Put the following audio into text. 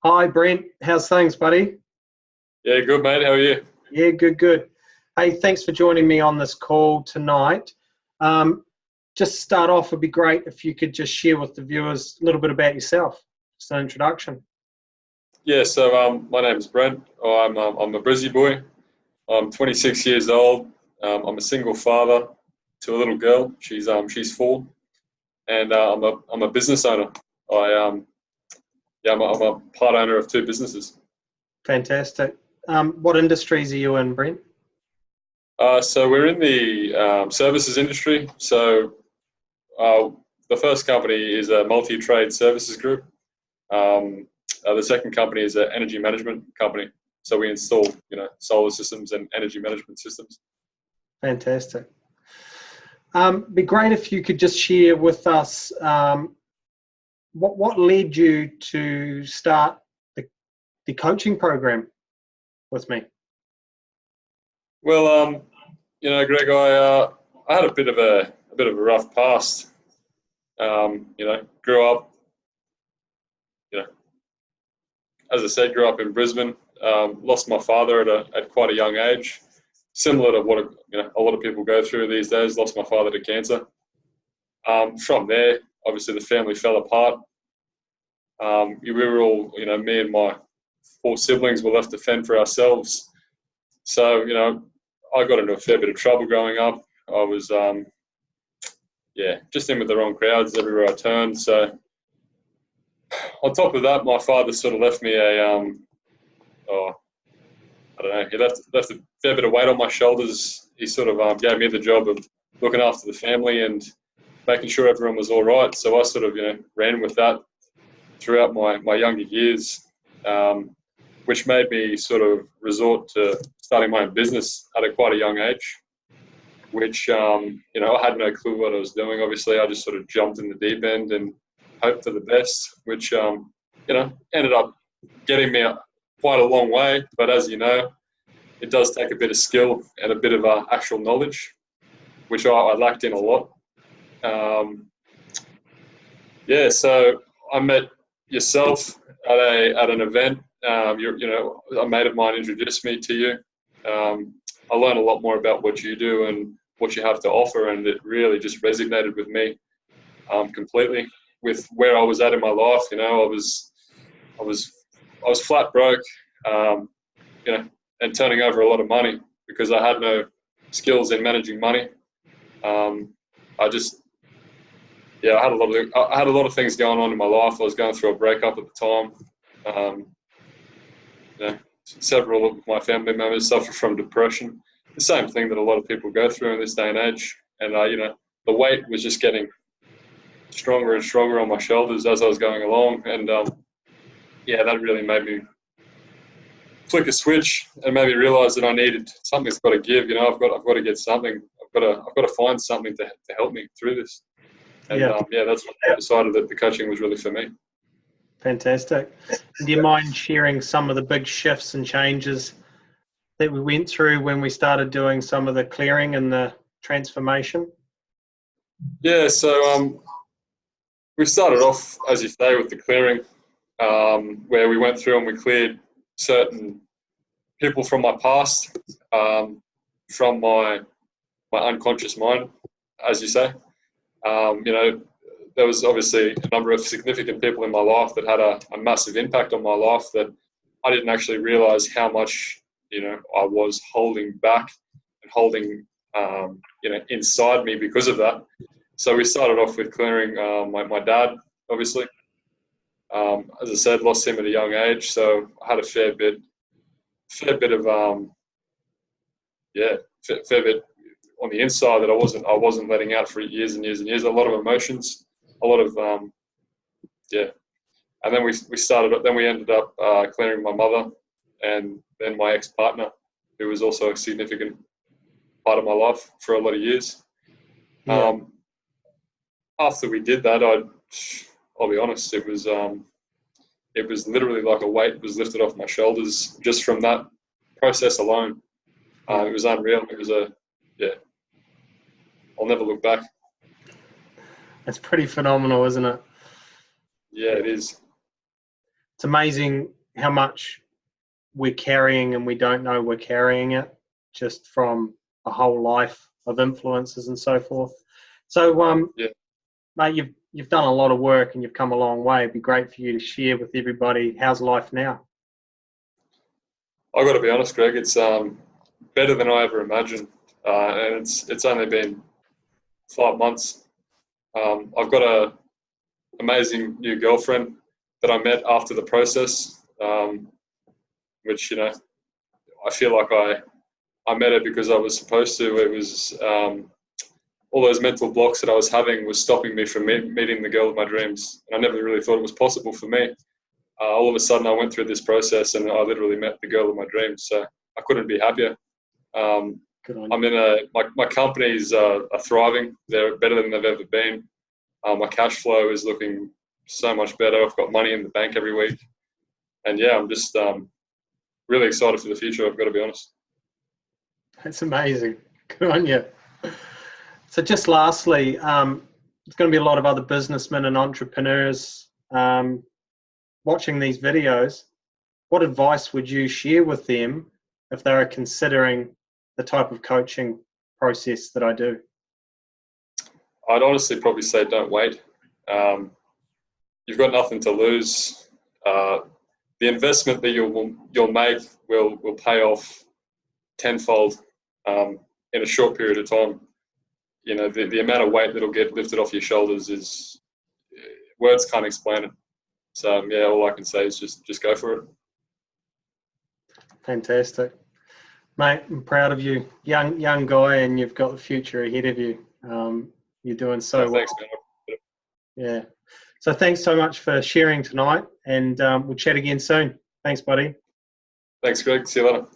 Hi, Brent. How's things, buddy? Yeah, good mate. How are you? Yeah, good, good. Hey, thanks for joining me on this call tonight. Um, just to start off, it'd be great if you could just share with the viewers a little bit about yourself, just an introduction. Yeah, so my name's Brent. I'm a Brizzy boy. I'm 26 years old. I'm a single father to a little girl. She's 4, and I'm a business owner. I I'm a part owner of 2 businesses. Fantastic. What industries are you in, Brent? So we're in the services industry. So uh, the first company is a multi-trade services group. The second company is an energy management company. So we install, solar systems and energy management systems. Fantastic. Be great if you could just share with us what led you to start the coaching program with me. Well, Greg, I had a bit of a rough past. Grew up, as I said, grew up in Brisbane. Lost my father at quite a young age, similar to what a lot of people go through these days. Lost my father to cancer. From there, obviously, the family fell apart. We were all, me and my 4 siblings were left to fend for ourselves. So, I got into a fair bit of trouble growing up. I was, just in with the wrong crowds everywhere I turned. So, on top of that, my father sort of left me I don't know, he left a fair bit of weight on my shoulders. He sort of gave me the job of looking after the family and making sure everyone was all right. So I sort of, ran with that throughout my younger years, which made me sort of resort to starting my own business at quite a young age, which, I had no clue what I was doing. Obviously, I just sort of jumped in the deep end and hoped for the best, which, ended up getting me quite a long way. But as you know, it does take a bit of skill and a bit of actual knowledge, which I lacked in a lot. So I met yourself at an event. A mate of mine introduced me to you. I learned a lot more about what you do and what you have to offer, and it really just resonated with me completely with where I was at in my life. I was flat broke, and turning over a lot of money because I had no skills in managing money. I had a lot of things going on in my life. I was going through a breakup at the time. Several of my family members suffer from depression. The same thing that a lot of people go through in this day and age. And the weight was just getting stronger and stronger on my shoulders as I was going along. And that really made me flick a switch and made me realize that I needed something's got to give. I've got to get something. I've got to find something to help me through this. And that's when I decided that the coaching was really for me. Fantastic. Do you mind sharing some of the big shifts and changes that we went through when we started doing some of the clearing and the transformation? Yeah, so we started off, as you say, with the clearing, where we went through and we cleared certain people from my past, from my unconscious mind, as you say. There was obviously a number of significant people in my life that had a massive impact on my life that I didn't actually realize how much, I was holding back and holding, inside me because of that. So we started off with clearing my dad, obviously. As I said, lost him at a young age, so I had a fair bit of fair bit on the inside that I wasn't letting out for years and years and years. A lot of emotions, a lot of And then we ended up clearing my mother, and then my ex-partner, who was also a significant part of my life for a lot of years. Yeah. After we did that, I'll be honest, it was literally like a weight was lifted off my shoulders just from that process alone. It was unreal. It was I'll never look back. It's pretty phenomenal, isn't it? Yeah, it is. it's amazing how much we're carrying and we don't know we're carrying it, just from a whole life of influences and so forth. So, Yeah. mate, you've done a lot of work and you've come a long way. It'd be great for you to share with everybody. How's life now? I've got to be honest, Greg. It's better than I ever imagined, and it's only been 5 months. I've got a amazing new girlfriend that I met after the process, which, you know, I feel like I met her because I was supposed to. It was all those mental blocks that I was having was stopping me from meeting the girl of my dreams, and I never really thought it was possible for me. All of a sudden, I went through this process, and I literally met the girl of my dreams. So I couldn't be happier. I'm in my companies are thriving. They're better than they've ever been. My cash flow is looking so much better. I've got money in the bank every week, and yeah, I'm just really excited for the future. I've got to be honest. That's amazing. Good on you. So just lastly, there's going to be a lot of other businessmen and entrepreneurs watching these videos. What advice would you share with them if they are considering the type of coaching process that I do? I'd honestly probably say don't wait. You've got nothing to lose. The investment that you'll make will pay off tenfold in a short period of time. You know, the amount of weight that'll get lifted off your shoulders is, words can't explain it. So yeah, all I can say is just go for it. Fantastic, mate. I'm proud of you, young guy, and you've got the future ahead of you. You're doing so well. Thanks, man. Yeah. So thanks so much for sharing tonight, and we'll chat again soon. Thanks, buddy. Thanks, Greg. See you later.